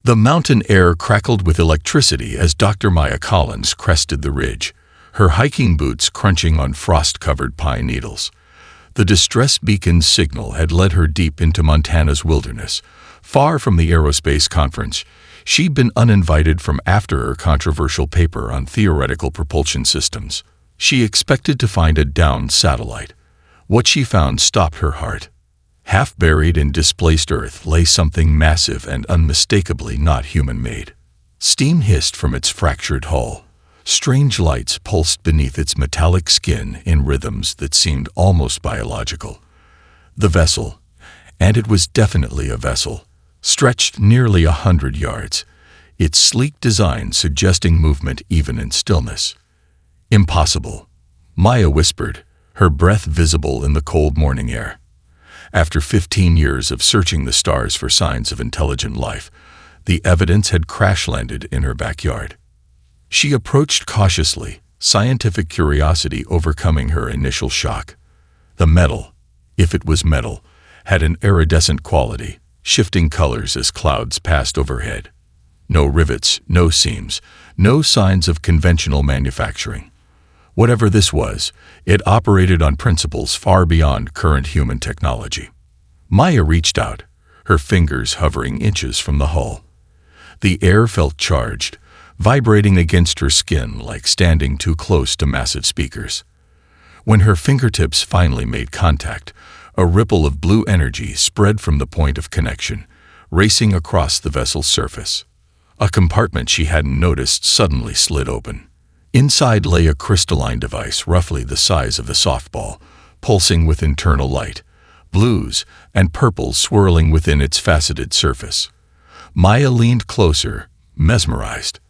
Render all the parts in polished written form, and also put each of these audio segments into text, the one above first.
The mountain air crackled with electricity as Dr. Maya Collins crested the ridge, her hiking boots crunching on frost-covered pine needles. The distress beacon's signal had led her deep into Montana's wilderness. Far from the aerospace conference, she'd been uninvited from after her controversial paper on theoretical propulsion systems. She expected to find a downed satellite. What she found stopped her heart. Half buried in displaced earth lay something massive and unmistakably not human-made. Steam hissed from its fractured hull. Strange lights pulsed beneath its metallic skin in rhythms that seemed almost biological. The vessel, and it was definitely a vessel, stretched nearly 100 yards, its sleek design suggesting movement even in stillness. "Impossible," Maya whispered, her breath visible in the cold morning air. After 15 years of searching the stars for signs of intelligent life, the evidence had crash-landed in her backyard. She approached cautiously, scientific curiosity overcoming her initial shock. The metal, if it was metal, had an iridescent quality, shifting colors as clouds passed overhead. No rivets, no seams, no signs of conventional manufacturing. Whatever this was, it operated on principles far beyond current human technology. Maya reached out, her fingers hovering inches from the hull. The air felt charged, vibrating against her skin like standing too close to massive speakers. When her fingertips finally made contact, a ripple of blue energy spread from the point of connection, racing across the vessel's surface. A compartment she hadn't noticed suddenly slid open. Inside lay a crystalline device roughly the size of a softball, pulsing with internal light, blues and purples swirling within its faceted surface. Maya leaned closer, mesmerized.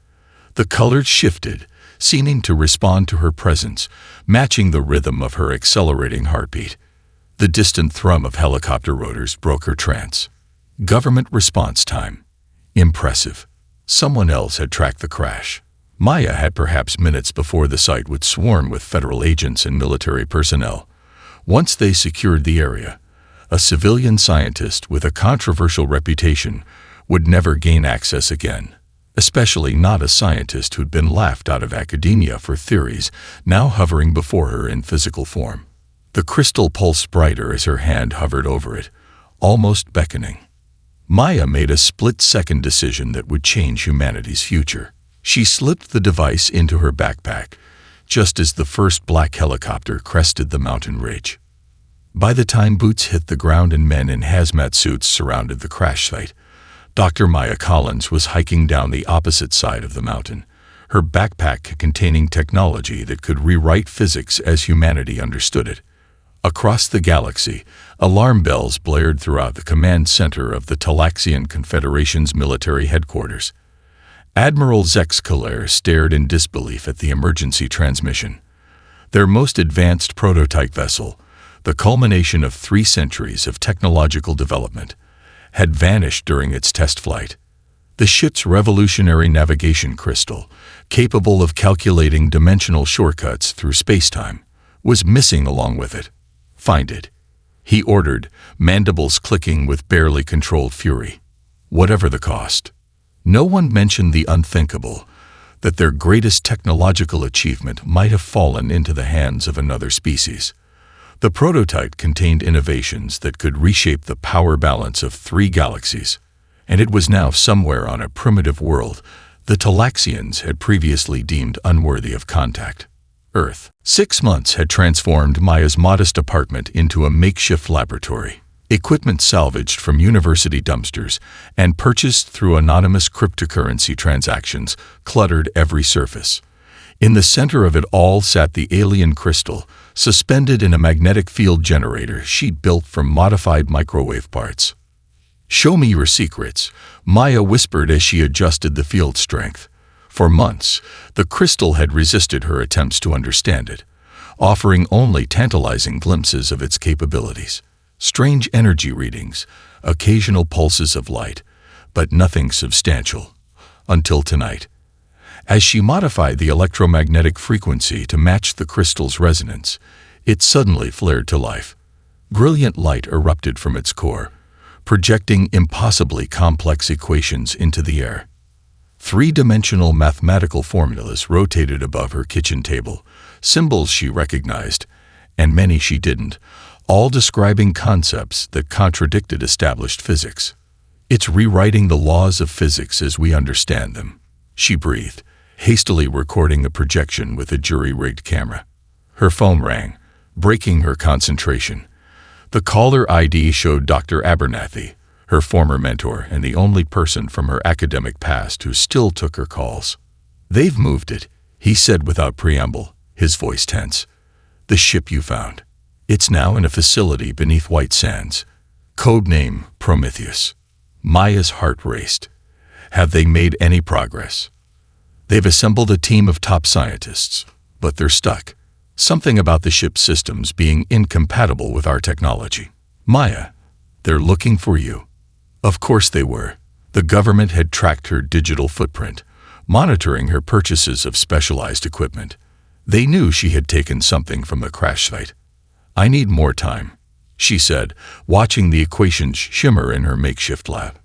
The colors shifted, seeming to respond to her presence, matching the rhythm of her accelerating heartbeat. The distant thrum of helicopter rotors broke her trance. Government response time. Impressive. Someone else had tracked the crash. Maya had perhaps minutes before the site would swarm with federal agents and military personnel. Once they secured the area, a civilian scientist with a controversial reputation would never gain access again, especially not a scientist who'd been laughed out of academia for theories now hovering before her in physical form. The crystal pulsed brighter as her hand hovered over it, almost beckoning. Maya made a split-second decision that would change humanity's future. She slipped the device into her backpack, just as the first black helicopter crested the mountain ridge. By the time boots hit the ground and men in hazmat suits surrounded the crash site, Dr. Maya Collins was hiking down the opposite side of the mountain, her backpack containing technology that could rewrite physics as humanity understood it. Across the galaxy, alarm bells blared throughout the command center of the Talaxian Confederation's military headquarters. Admiral Zex Kaler stared in disbelief at the emergency transmission. Their most advanced prototype vessel, the culmination of 3 centuries of technological development, had vanished during its test flight. The ship's revolutionary navigation crystal, capable of calculating dimensional shortcuts through spacetime, was missing along with it. "Find it," he ordered, mandibles clicking with barely controlled fury. Whatever the cost. No one mentioned the unthinkable, that their greatest technological achievement might have fallen into the hands of another species. The prototype contained innovations that could reshape the power balance of 3 galaxies, and it was now somewhere on a primitive world the Talaxians had previously deemed unworthy of contact. Earth. 6 months had transformed Maya's modest apartment into a makeshift laboratory. Equipment salvaged from university dumpsters and purchased through anonymous cryptocurrency transactions cluttered every surface. In the center of it all sat the alien crystal, suspended in a magnetic field generator she'd built from modified microwave parts. "Show me your secrets," Maya whispered as she adjusted the field strength. For months, the crystal had resisted her attempts to understand it, offering only tantalizing glimpses of its capabilities. Strange energy readings, occasional pulses of light, but nothing substantial. Until tonight. As she modified the electromagnetic frequency to match the crystal's resonance, it suddenly flared to life. Brilliant light erupted from its core, projecting impossibly complex equations into the air. Three-dimensional mathematical formulas rotated above her kitchen table, symbols she recognized, and many she didn't, all describing concepts that contradicted established physics. "It's rewriting the laws of physics as we understand them," she breathed, hastily recording a projection with a jury-rigged camera. Her phone rang, breaking her concentration. The caller ID showed Dr. Abernathy, her former mentor and the only person from her academic past who still took her calls. "They've moved it," he said without preamble, his voice tense. "The ship you found. It's now in a facility beneath White Sands. Code name Prometheus." Maya's heart raced. "Have they made any progress?" "They've assembled a team of top scientists, but they're stuck. Something about the ship's systems being incompatible with our technology." "Maya, they're looking for you." Of course they were. The government had tracked her digital footprint, monitoring her purchases of specialized equipment. They knew she had taken something from the crash site. "I need more time," she said, watching the equations shimmer in her makeshift lab.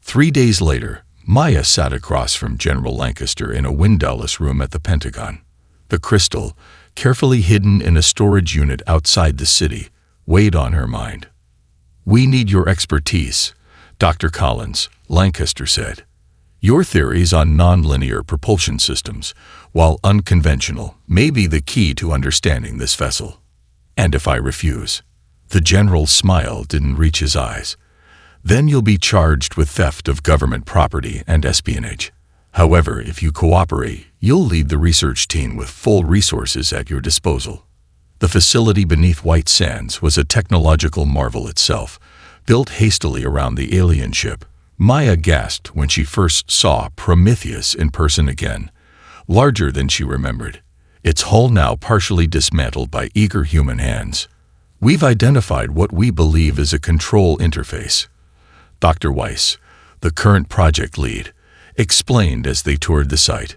3 days later, Maya sat across from General Lancaster in a windowless room at the Pentagon. The crystal, carefully hidden in a storage unit outside the city, weighed on her mind. "We need your expertise, Dr. Collins," Lancaster said. "Your theories on nonlinear propulsion systems, while unconventional, may be the key to understanding this vessel." "And if I refuse?" The general's smile didn't reach his eyes. "Then you'll be charged with theft of government property and espionage. However, if you cooperate, you'll lead the research team with full resources at your disposal." The facility beneath White Sands was a technological marvel itself, built hastily around the alien ship. Maya gasped when she first saw Prometheus in person again, larger than she remembered, its hull now partially dismantled by eager human hands. "We've identified what we believe is a control interface," Dr. Weiss, the current project lead, explained as they toured the site.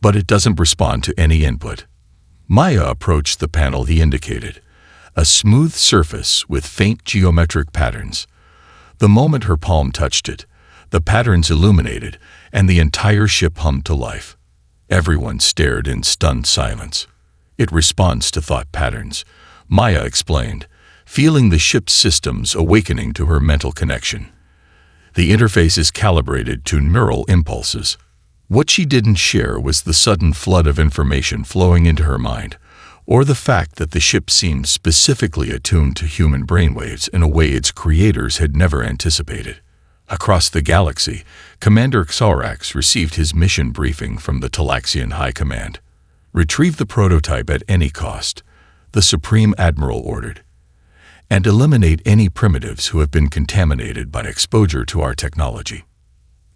"But it doesn't respond to any input." Maya approached the panel he indicated, a smooth surface with faint geometric patterns. The moment her palm touched it, the patterns illuminated, and the entire ship hummed to life. Everyone stared in stunned silence. "It responds to thought patterns," Maya explained, feeling the ship's systems awakening to her mental connection. "The interface is calibrated to neural impulses." What she didn't share was the sudden flood of information flowing into her mind, or the fact that the ship seemed specifically attuned to human brainwaves in a way its creators had never anticipated. Across the galaxy, Commander Xarax received his mission briefing from the Talaxian High Command. "Retrieve the prototype at any cost," the Supreme Admiral ordered, "and eliminate any primitives who have been contaminated by exposure to our technology."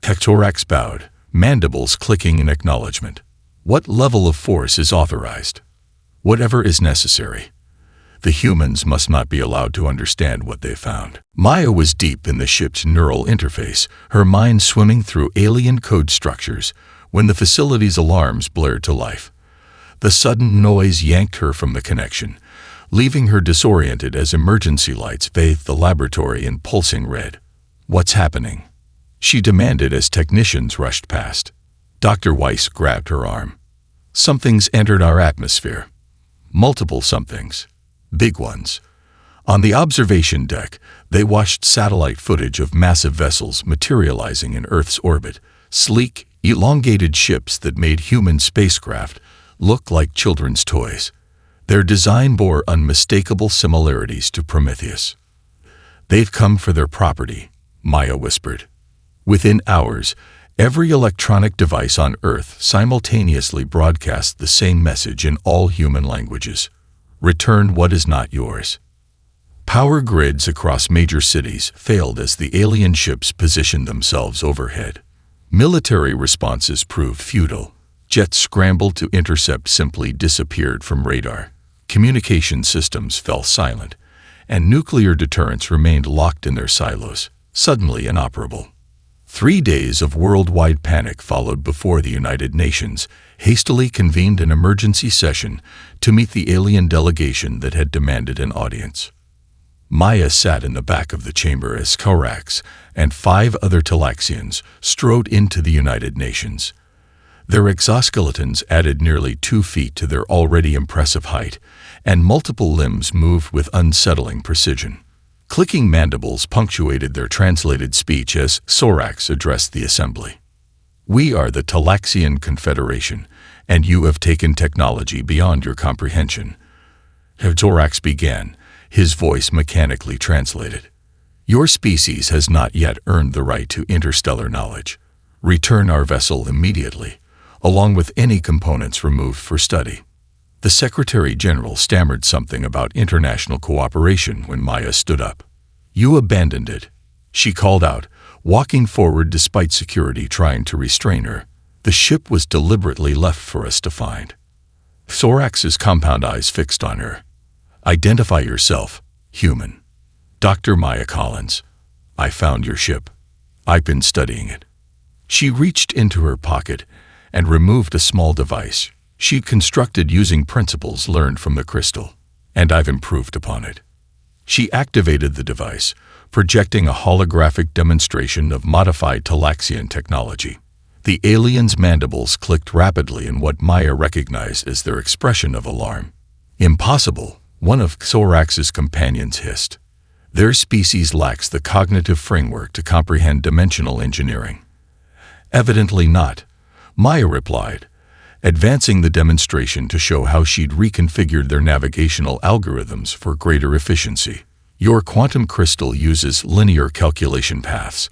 Xarax bowed, mandibles clicking in acknowledgement. "What level of force is authorized?" "Whatever is necessary. The humans must not be allowed to understand what they found." Maya was deep in the ship's neural interface, her mind swimming through alien code structures, when the facility's alarms blared to life. The sudden noise yanked her from the connection, leaving her disoriented as emergency lights bathed the laboratory in pulsing red. "What's happening?" she demanded as technicians rushed past. Dr. Weiss grabbed her arm. "Something's entered our atmosphere." Multiple somethings. Big ones. On the observation deck, they watched satellite footage of massive vessels materializing in Earth's orbit, sleek, elongated ships that made human spacecraft look like children's toys. Their design bore unmistakable similarities to Prometheus. "They've come for their property," Maya whispered. Within hours, every electronic device on Earth simultaneously broadcast the same message in all human languages: "Return what is not yours." Power grids across major cities failed as the alien ships positioned themselves overhead. Military responses proved futile. Jets scrambled to intercept simply disappeared from radar. Communication systems fell silent, and nuclear deterrents remained locked in their silos, suddenly inoperable. 3 days of worldwide panic followed before the United Nations hastily convened an emergency session to meet the alien delegation that had demanded an audience. Maya sat in the back of the chamber as Orcs and 5 other Talaxians strode into the United Nations. Their exoskeletons added nearly 2 feet to their already impressive height, and multiple limbs moved with unsettling precision. Clicking mandibles punctuated their translated speech as Orcs addressed the assembly. "We are the Talaxian Confederation, and you have taken technology beyond your comprehension." Orcs began, his voice mechanically translated. "Your species has not yet earned the right to interstellar knowledge. Return our vessel immediately, along with any components removed for study." The Secretary General stammered something about international cooperation when Maya stood up. "You abandoned it," she called out, walking forward despite security trying to restrain her. "The ship was deliberately left for us to find." Thorax's compound eyes fixed on her. "Identify yourself, human." "Dr. Maya Collins. I found your ship. I've been studying it." She reached into her pocket and removed a small device she'd constructed using principles learned from the crystal, "and I've improved upon it." She activated the device, projecting a holographic demonstration of modified Talaxian technology. The aliens' mandibles clicked rapidly in what Maya recognized as their expression of alarm. "Impossible," one of Thorax's companions hissed. "Their species lacks the cognitive framework to comprehend dimensional engineering." "Evidently not," Maya replied, advancing the demonstration to show how she'd reconfigured their navigational algorithms for greater efficiency. "Your quantum crystal uses linear calculation paths.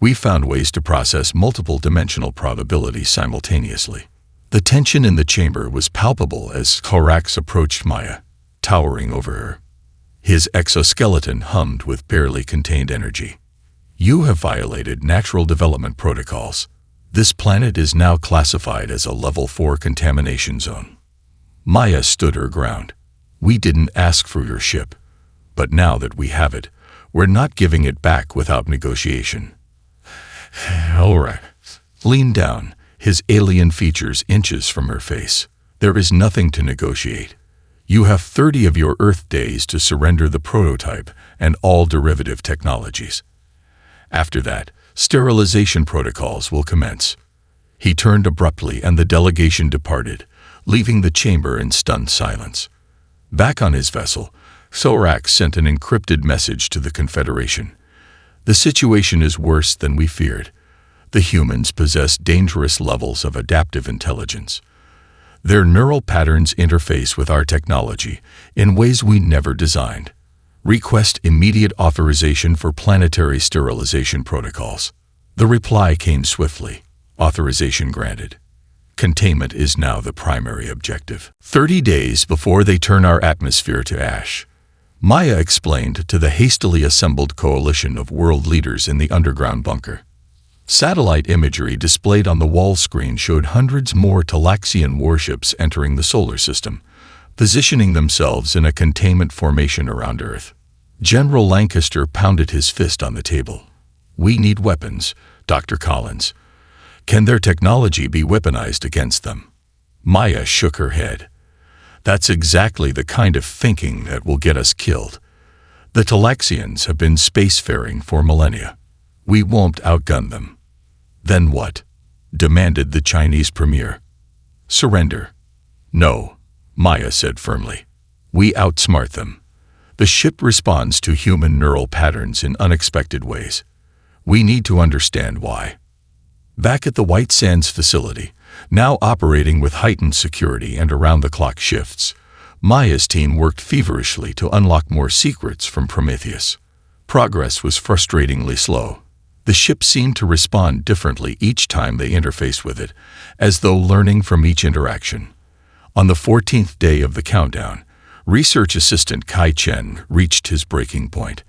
We found ways to process multiple dimensional probabilities simultaneously." The tension in the chamber was palpable as Thorax approached Maya, towering over her. His exoskeleton hummed with barely contained energy. "You have violated natural development protocols. This planet is now classified as a Level 4 contamination zone." Maya stood her ground. "We didn't ask for your ship, but now that we have it, we're not giving it back without negotiation." Thorax leaned down, his alien features inches from her face. "There is nothing to negotiate. You have 30 of your Earth days to surrender the prototype and all derivative technologies. After that, sterilization protocols will commence." He turned abruptly and the delegation departed, leaving the chamber in stunned silence. Back on his vessel, Thorax sent an encrypted message to the Confederation. "The situation is worse than we feared. The humans possess dangerous levels of adaptive intelligence. Their neural patterns interface with our technology in ways we never designed. Request immediate authorization for planetary sterilization protocols." The reply came swiftly. "Authorization granted. Containment is now the primary objective. 30 days before they turn our atmosphere to ash," Maya explained to the hastily assembled coalition of world leaders in the underground bunker. Satellite imagery displayed on the wall screen showed hundreds more Talaxian warships entering the solar system, positioning themselves in a containment formation around Earth. General Lancaster pounded his fist on the table. "We need weapons, Dr. Collins. Can their technology be weaponized against them?" Maya shook her head. "That's exactly the kind of thinking that will get us killed. The Talaxians have been spacefaring for millennia. We won't outgun them." "Then what?" demanded the Chinese premier. "Surrender." "No," Maya said firmly. "We outsmart them. The ship responds to human neural patterns in unexpected ways. We need to understand why." Back at the White Sands facility, now operating with heightened security and around-the-clock shifts, Maya's team worked feverishly to unlock more secrets from Prometheus. Progress was frustratingly slow. The ship seemed to respond differently each time they interfaced with it, as though learning from each interaction. On the 14th day of the countdown, research assistant Kai Chen reached his breaking point.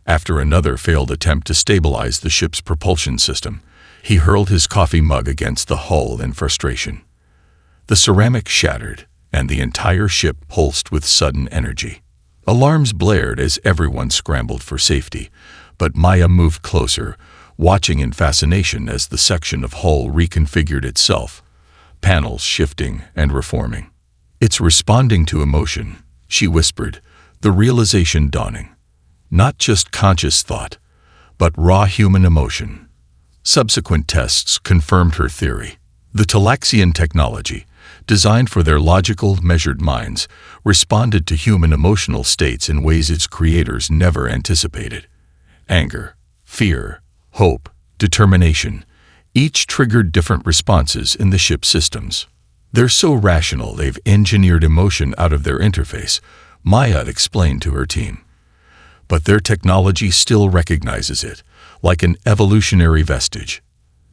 After another failed attempt to stabilize the ship's propulsion system, he hurled his coffee mug against the hull in frustration. The ceramic shattered, and the entire ship pulsed with sudden energy. Alarms blared as everyone scrambled for safety, but Maya moved closer, watching in fascination as the section of hull reconfigured itself, panels shifting and reforming. "It's responding to emotion," she whispered, the realization dawning. not just conscious thought, but raw human emotion. Subsequent tests confirmed her theory. The Talaxian technology, designed for their logical, measured minds, responded to human emotional states in ways its creators never anticipated. Anger, fear, hope, determination, each triggered different responses in the ship's systems. They're so rational they've engineered emotion out of their interface, Maya explained to her team. But their technology still recognizes it, like an evolutionary vestige.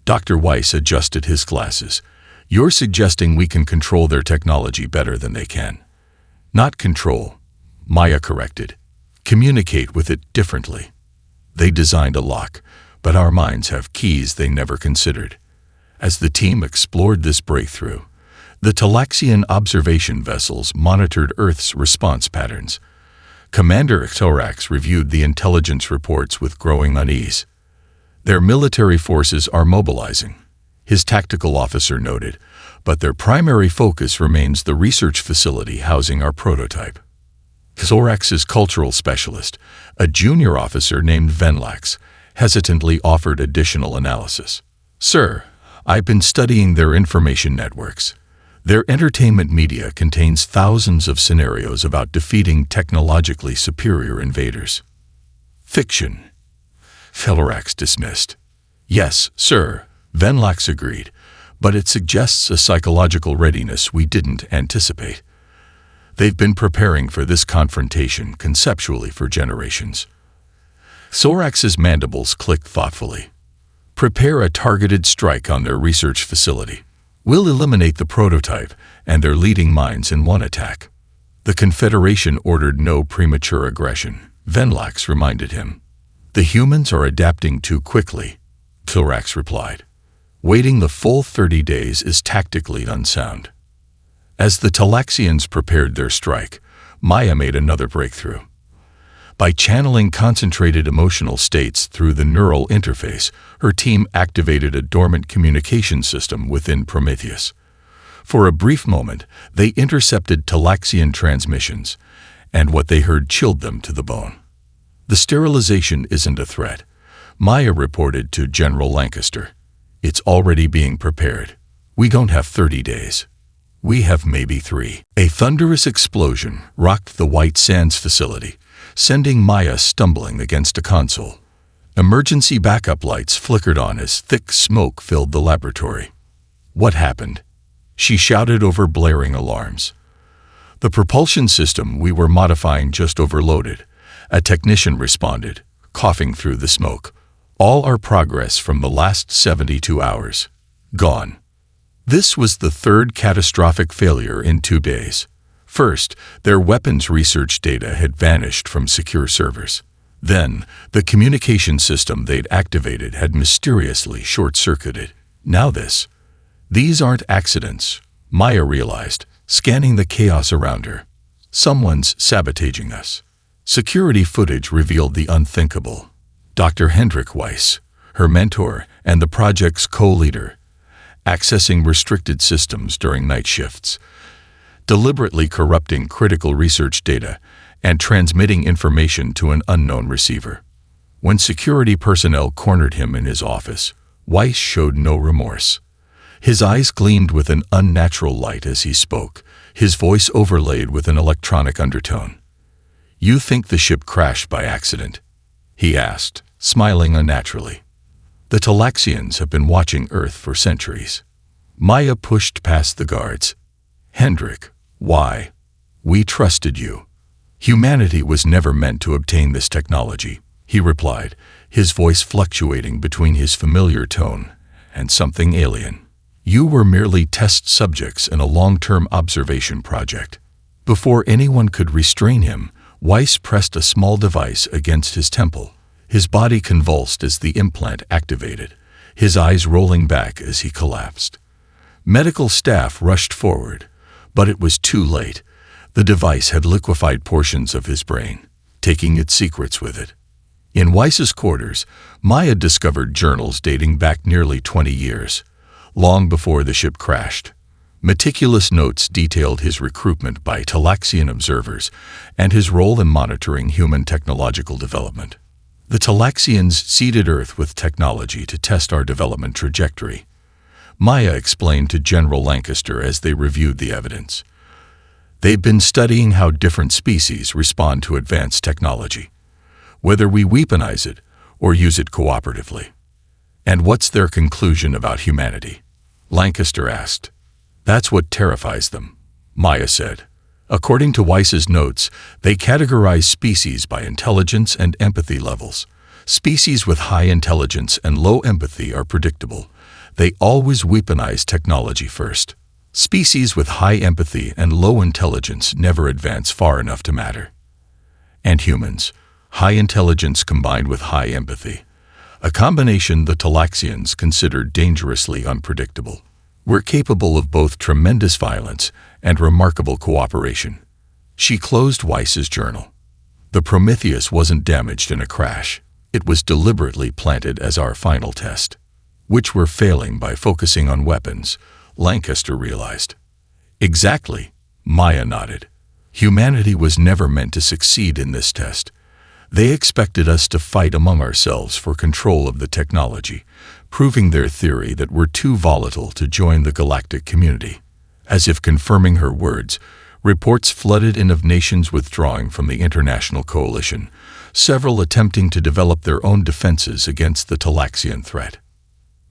Dr. Weiss adjusted his glasses. You're suggesting we can control their technology better than they can. Not control, Maya corrected. Communicate with it differently. They designed a lock, but our minds have keys they never considered. As the team explored this breakthrough, the Talaxian observation vessels monitored Earth's response patterns. Commander Thorax reviewed the intelligence reports with growing unease. Their military forces are mobilizing, his tactical officer noted, but their primary focus remains the research facility housing our prototype. Thorax's cultural specialist, a junior officer named Venlax, hesitantly offered additional analysis. Sir, I've been studying their information networks. Their entertainment media contains thousands of scenarios about defeating technologically superior invaders. Fiction. Thorax dismissed. Yes, sir, Venlax agreed, but it suggests a psychological readiness we didn't anticipate. They've been preparing for this confrontation conceptually for generations. Thorax's mandibles clicked thoughtfully. Prepare a targeted strike on their research facility. We'll eliminate the prototype and their leading minds in one attack. The Confederation ordered no premature aggression, Venlax reminded him. The humans are adapting too quickly, Thorax replied. Waiting the full 30 days is tactically unsound. As the Talaxians prepared their strike, Maya made another breakthrough. By channeling concentrated emotional states through the neural interface, her team activated a dormant communication system within Prometheus. For a brief moment, they intercepted Talaxian transmissions, and what they heard chilled them to the bone. The sterilization isn't a threat, Maya reported to General Lancaster. It's already being prepared. We don't have 30 days. We have maybe 3. A thunderous explosion rocked the White Sands facility, sending Maya stumbling against a console. Emergency backup lights flickered on as thick smoke filled the laboratory. What happened? She shouted over blaring alarms. The propulsion system we were modifying just overloaded, a technician responded, coughing through the smoke. All our progress from the last 72 hours. Gone. This was the third catastrophic failure in 2 days. First, their weapons research data had vanished from secure servers. Then, the communication system they'd activated had mysteriously short-circuited. Now this. These aren't accidents, Maya realized, scanning the chaos around her. Someone's sabotaging us. Security footage revealed the unthinkable. Dr. Hendrik Weiss, her mentor and the project's co-leader, accessing restricted systems during night shifts, deliberately corrupting critical research data and transmitting information to an unknown receiver. When security personnel cornered him in his office, Weiss showed no remorse. His eyes gleamed with an unnatural light as he spoke, his voice overlaid with an electronic undertone. You think the ship crashed by accident? He asked, smiling unnaturally. The Talaxians have been watching Earth for centuries. Maya pushed past the guards. Hendrik, why? We trusted you. Humanity was never meant to obtain this technology, he replied, his voice fluctuating between his familiar tone and something alien. You were merely test subjects in a long-term observation project. Before anyone could restrain him, Weiss pressed a small device against his temple. His body convulsed as the implant activated, his eyes rolling back as he collapsed. Medical staff rushed forward, but it was too late. The device had liquefied portions of his brain, taking its secrets with it. In Weiss's quarters, Maya discovered journals dating back nearly 20 years, long before the ship crashed. Meticulous notes detailed his recruitment by Talaxian observers and his role in monitoring human technological development. The Talaxians seeded Earth with technology to test our development trajectory, Maya explained to General Lancaster as they reviewed the evidence. They've been studying how different species respond to advanced technology, whether we weaponize it or use it cooperatively. And what's their conclusion about humanity? Lancaster asked. That's what terrifies them, Maya said. According to Weiss's notes, they categorize species by intelligence and empathy levels. Species with high intelligence and low empathy are predictable. They always weaponize technology first. Species with high empathy and low intelligence never advance far enough to matter. And humans, high intelligence combined with high empathy, a combination the Talaxians considered dangerously unpredictable. We're capable of both tremendous violence and remarkable cooperation. She closed Weiss's journal. The Prometheus wasn't damaged in a crash. It was deliberately planted as our final test, which we're failing by focusing on weapons, Lancaster realized. Exactly, Maya nodded. Humanity was never meant to succeed in this test. They expected us to fight among ourselves for control of the technology, proving their theory that we're too volatile to join the galactic community. As if confirming her words, reports flooded in of nations withdrawing from the international coalition, several attempting to develop their own defenses against the Talaxian threat.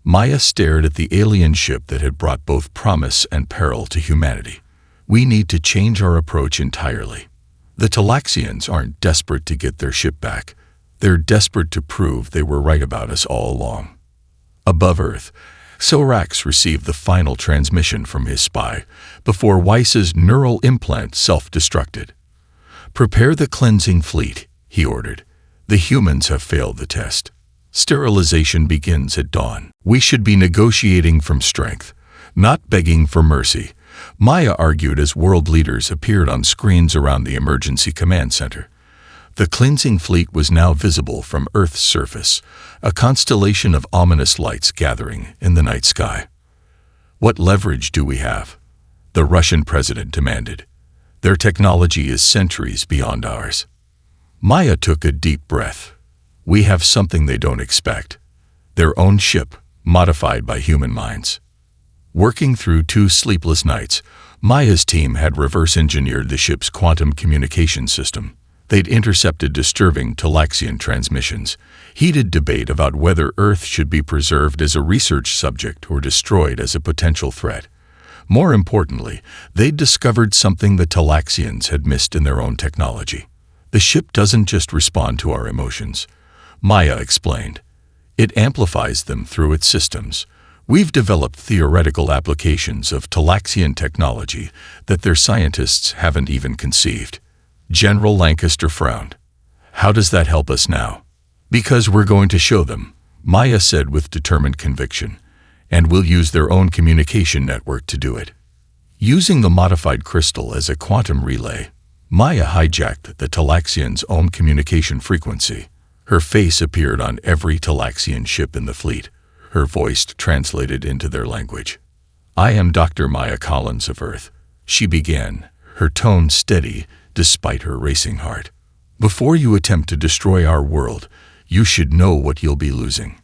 Maya stared at the alien ship that had brought both promise and peril to humanity. We need to change our approach entirely. The Talaxians aren't desperate to get their ship back. They're desperate to prove they were right about us all along. Above Earth, Sorax received the final transmission from his spy before Weiss's neural implant self-destructed. Prepare the cleansing fleet, he ordered. The humans have failed the test. Sterilization begins at dawn. We should be negotiating from strength, not begging for mercy, Maya argued as world leaders appeared on screens around the emergency command center. The cleansing fleet was now visible from Earth's surface, a constellation of ominous lights gathering in the night sky. What leverage do we have? The Russian president demanded. Their technology is centuries beyond ours. Maya took a deep breath. We have something they don't expect. Their own ship, modified by human minds. Working through 2 sleepless nights, Maya's team had reverse-engineered the ship's quantum communication system. They'd intercepted disturbing Talaxian transmissions, heated debate about whether Earth should be preserved as a research subject or destroyed as a potential threat. More importantly, they'd discovered something the Talaxians had missed in their own technology. The ship doesn't just respond to our emotions, Maya explained. It amplifies them through its systems. We've developed theoretical applications of Talaxian technology that their scientists haven't even conceived. General Lancaster frowned. How does that help us now? Because we're going to show them, Maya said with determined conviction, and we'll use their own communication network to do it. Using the modified crystal as a quantum relay, Maya hijacked the Talaxians' own communication frequency. Her face appeared on every Talaxian ship in the fleet, her voice translated into their language. I am Dr. Maya Collins of Earth, she began, her tone steady despite her racing heart. Before you attempt to destroy our world, you should know what you'll be losing.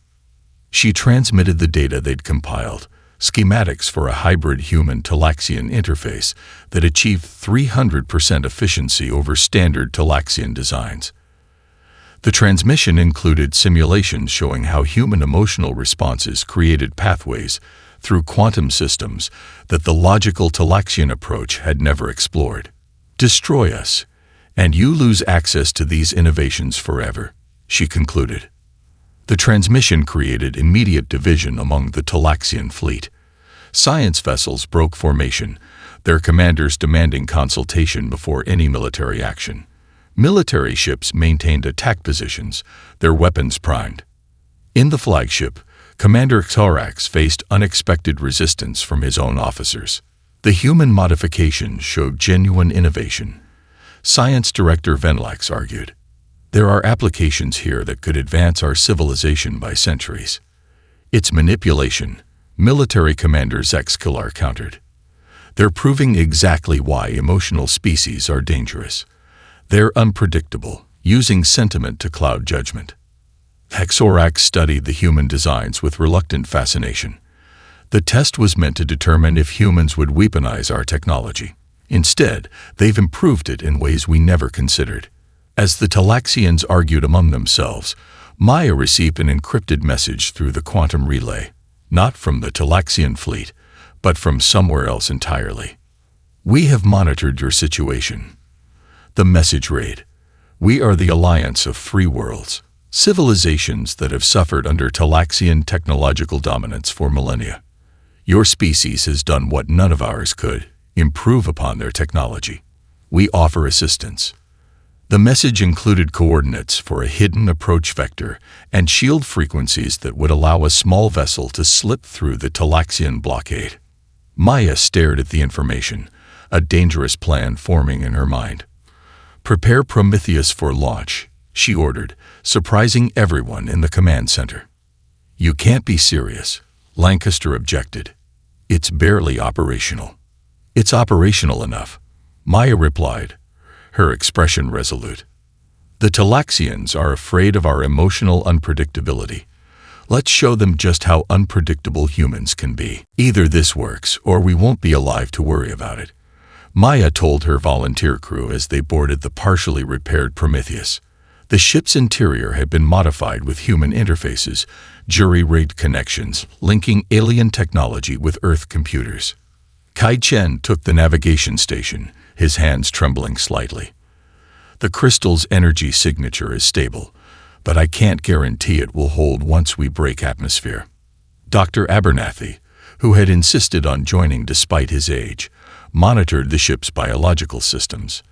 She transmitted the data they'd compiled, schematics for a hybrid human-Talaxian interface that achieved 300% efficiency over standard Talaxian designs. The transmission included simulations showing how human emotional responses created pathways through quantum systems that the logical Talaxian approach had never explored. Destroy us, and you lose access to these innovations forever, she concluded. The transmission created immediate division among the Talaxian fleet. Science vessels broke formation, their commanders demanding consultation before any military action. Military ships maintained attack positions, their weapons primed. In the flagship, Commander Sorax faced unexpected resistance from his own officers. The human modifications showed genuine innovation, Science Director Venlax argued. There are applications here that could advance our civilization by centuries. It's manipulation, Military Commander Zexkilar countered. They're proving exactly why emotional species are dangerous. They're unpredictable, using sentiment to cloud judgment. Orcs studied the human designs with reluctant fascination. The test was meant to determine if humans would weaponize our technology. Instead, they've improved it in ways we never considered. As the Talaxians argued among themselves, Maya received an encrypted message through the quantum relay, not from the Talaxian fleet, but from somewhere else entirely. "We have monitored your situation." The message read, "We are the alliance of free worlds, civilizations that have suffered under Talaxian technological dominance for millennia. Your species has done what none of ours could, improve upon their technology. We offer assistance." The message included coordinates for a hidden approach vector and shield frequencies that would allow a small vessel to slip through the Talaxian blockade. Maya stared at the information, a dangerous plan forming in her mind. "Prepare Prometheus for launch," she ordered, surprising everyone in the command center. "You can't be serious," Lancaster objected. "It's barely operational." "It's operational enough," Maya replied, her expression resolute. "The Talaxians are afraid of our emotional unpredictability. Let's show them just how unpredictable humans can be. Either this works or we won't be alive to worry about it," Maya told her volunteer crew as they boarded the partially repaired Prometheus. The ship's interior had been modified with human interfaces, jury-rigged connections, linking alien technology with Earth computers. Kai Chen took the navigation station, his hands trembling slightly. "The crystal's energy signature is stable, but I can't guarantee it will hold once we break atmosphere." Dr. Abernathy, who had insisted on joining despite his age, monitored the ship's biological systems.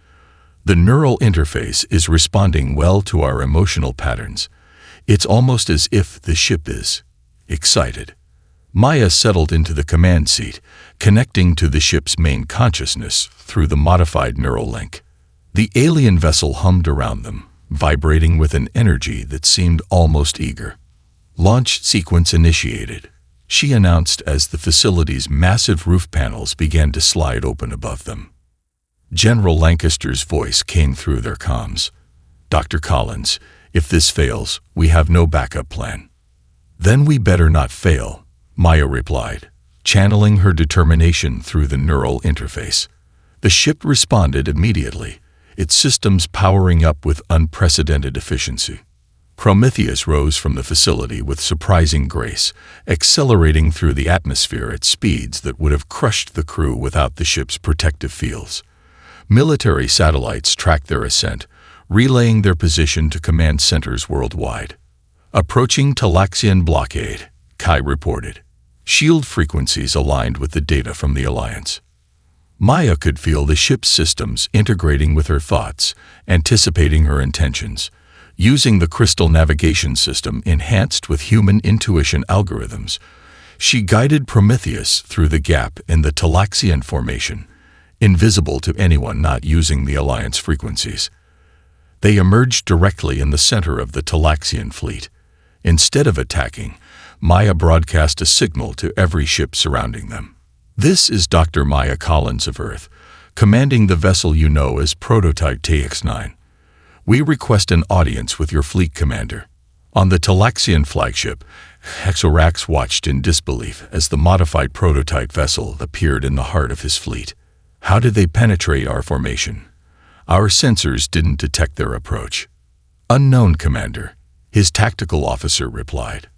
"The neural interface is responding well to our emotional patterns. It's almost as if the ship is excited." Maya settled into the command seat, connecting to the ship's main consciousness through the modified neural link. The alien vessel hummed around them, vibrating with an energy that seemed almost eager. "Launch sequence initiated," she announced as the facility's massive roof panels began to slide open above them. General Lancaster's voice came through their comms. "Dr. Collins, if this fails, we have no backup plan." "Then we better not fail," Maya replied, channeling her determination through the neural interface. The ship responded immediately, its systems powering up with unprecedented efficiency. Prometheus rose from the facility with surprising grace, accelerating through the atmosphere at speeds that would have crushed the crew without the ship's protective fields. Military satellites tracked their ascent, relaying their position to command centers worldwide. "Approaching Talaxian blockade," Kai reported. Shield frequencies aligned with the data from the Alliance. Maya could feel the ship's systems integrating with her thoughts, anticipating her intentions. Using the crystal navigation system enhanced with human intuition algorithms, she guided Prometheus through the gap in the Talaxian formation, invisible to anyone not using the Alliance frequencies. They emerged directly in the center of the Talaxian fleet. Instead of attacking, Maya broadcast a signal to every ship surrounding them. "This is Dr. Maya Collins of Earth, commanding the vessel you know as Prototype TX-9. We request an audience with your fleet commander." On the Talaxian flagship, Orcs watched in disbelief as the modified prototype vessel appeared in the heart of his fleet. "How did they penetrate our formation? Our sensors didn't detect their approach." "Unknown, Commander," his tactical officer replied.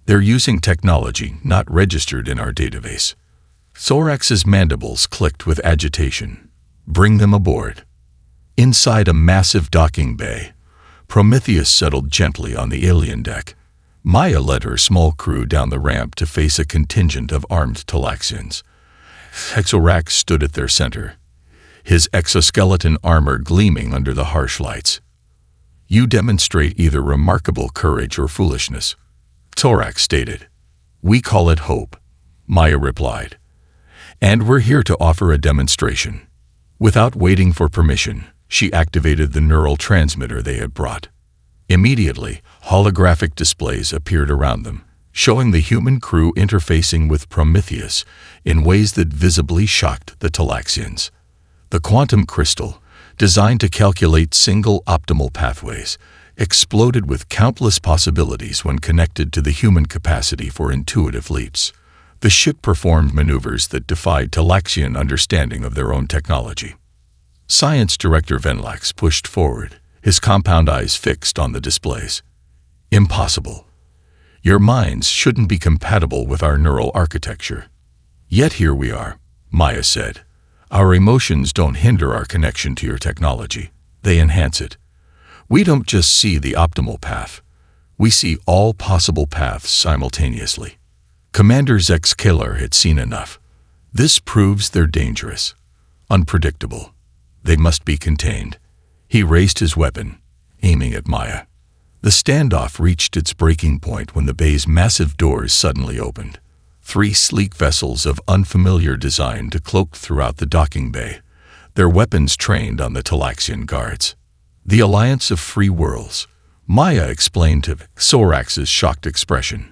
"They're using technology not registered in our database." Thorax's mandibles clicked with agitation. "Bring them aboard." Inside a massive docking bay, Prometheus settled gently on the alien deck. Maya led her small crew down the ramp to face a contingent of armed Talaxians. Orcs stood at their center, his exoskeleton armor gleaming under the harsh lights. "You demonstrate either remarkable courage or foolishness," Thorax stated. "We call it hope," Maya replied. "And we're here to offer a demonstration." Without waiting for permission, she activated the neural transmitter they had brought. Immediately, holographic displays appeared around them, showing the human crew interfacing with Prometheus in ways that visibly shocked the Talaxians. The quantum crystal, designed to calculate single optimal pathways, exploded with countless possibilities when connected to the human capacity for intuitive leaps. The ship performed maneuvers that defied Talaxian understanding of their own technology. Science Director Venlax pushed forward, his compound eyes fixed on the displays. Impossible. Your minds shouldn't be compatible with our neural architecture. Yet here we are, Maya said. Our emotions don't hinder our connection to your technology. They enhance it. We don't just see the optimal path. We see all possible paths simultaneously. Commander Zex Kalar had seen enough. This proves they're dangerous, unpredictable. They must be contained. He raised his weapon, aiming at Maya. The standoff reached its breaking point when the bay's massive doors suddenly opened. 3 sleek vessels of unfamiliar design decloaked throughout the docking bay, their weapons trained on the Talaxian guards. The Alliance of Free Worlds, Maya explained to Sorax's shocked expression.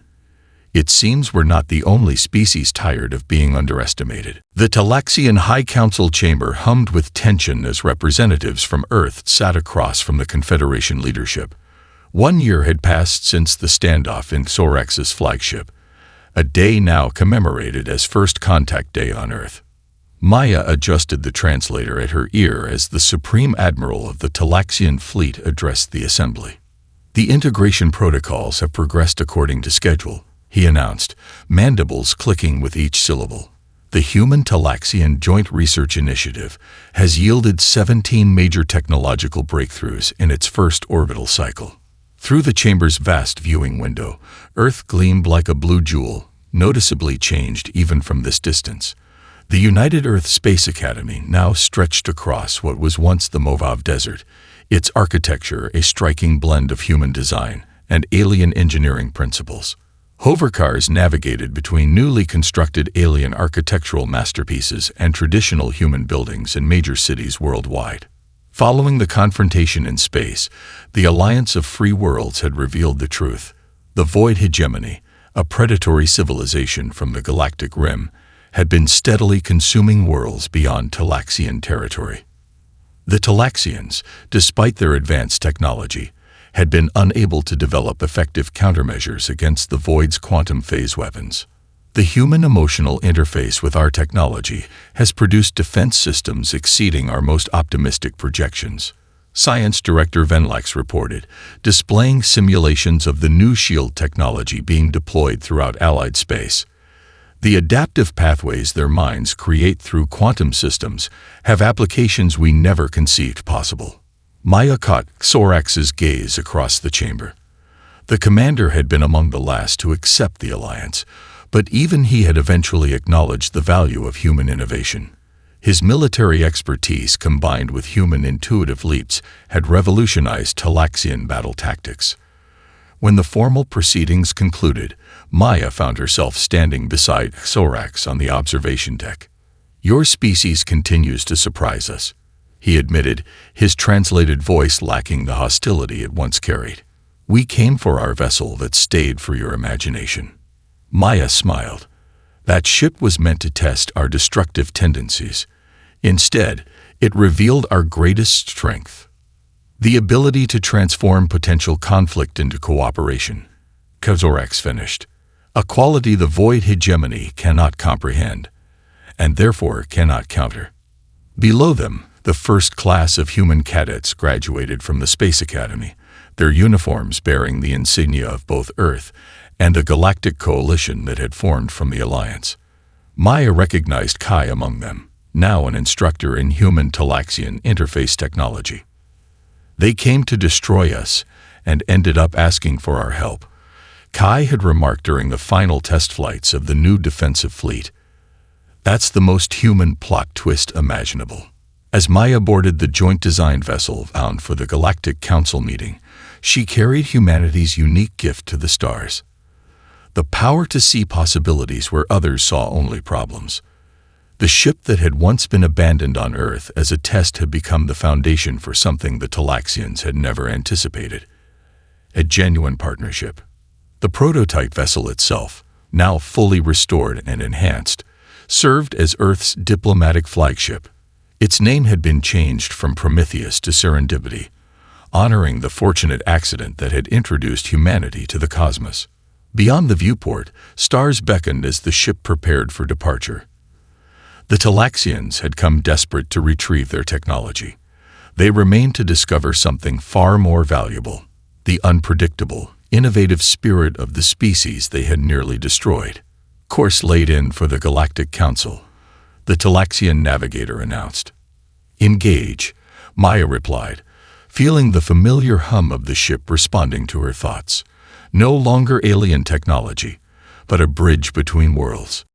It seems we're not the only species tired of being underestimated. The Talaxian High Council chamber hummed with tension as representatives from Earth sat across from the Confederation leadership. 1 year had passed since the standoff in Sorax's flagship, a day now commemorated as First Contact Day on Earth. Maya adjusted the translator at her ear as the Supreme Admiral of the Talaxian fleet addressed the assembly. The integration protocols have progressed according to schedule, he announced, mandibles clicking with each syllable. The Human Talaxian Joint Research Initiative has yielded 17 major technological breakthroughs in its first orbital cycle. Through the chamber's vast viewing window, Earth gleamed like a blue jewel, noticeably changed even from this distance. The United Earth Space Academy now stretched across what was once the Movav Desert, its architecture a striking blend of human design and alien engineering principles. Hovercars navigated between newly constructed alien architectural masterpieces and traditional human buildings in major cities worldwide. Following the confrontation in space, the Alliance of Free Worlds had revealed the truth. The Void Hegemony, a predatory civilization from the Galactic Rim, had been steadily consuming worlds beyond Talaxian territory. The Talaxians, despite their advanced technology, had been unable to develop effective countermeasures against the Void's quantum phase weapons. The human emotional interface with our technology has produced defense systems exceeding our most optimistic projections, Science Director Venlax reported, displaying simulations of the new shield technology being deployed throughout Allied space. The adaptive pathways their minds create through quantum systems have applications we never conceived possible. Maya caught Sorax's gaze across the chamber. The commander had been among the last to accept the alliance, but even he had eventually acknowledged the value of human innovation. His military expertise combined with human intuitive leaps had revolutionized Talaxian battle tactics. When the formal proceedings concluded, Maya found herself standing beside Sorax on the observation deck. "Your species continues to surprise us," he admitted, his translated voice lacking the hostility it once carried. "We came for our vessel that stayed for your imagination." Maya smiled. That ship was meant to test our destructive tendencies. Instead, it revealed our greatest strength, the ability to transform potential conflict into cooperation. Sorax finished, a quality the Void Hegemony cannot comprehend, and therefore cannot counter. Below them, the first class of human cadets graduated from the Space Academy, their uniforms bearing the insignia of both Earth and the galactic coalition that had formed from the Alliance. Maya recognized Kai among them, now an instructor in human Talaxian interface technology. "They came to destroy us and ended up asking for our help," Kai had remarked during the final test flights of the new defensive fleet. "That's the most human plot twist imaginable." As Maya boarded the joint design vessel bound for the Galactic Council meeting, she carried humanity's unique gift to the stars. The power to see possibilities where others saw only problems. The ship that had once been abandoned on Earth as a test had become the foundation for something the Talaxians had never anticipated. A genuine partnership. The prototype vessel itself, now fully restored and enhanced, served as Earth's diplomatic flagship. Its name had been changed from Prometheus to Serendipity, honoring the fortunate accident that had introduced humanity to the cosmos. Beyond the viewport, stars beckoned as the ship prepared for departure. The Talaxians had come desperate to retrieve their technology. They remained to discover something far more valuable: the unpredictable, innovative spirit of the species they had nearly destroyed. Course laid in for the Galactic Council, the Talaxian navigator announced. Engage, Maya replied, feeling the familiar hum of the ship responding to her thoughts. No longer alien technology, but a bridge between worlds.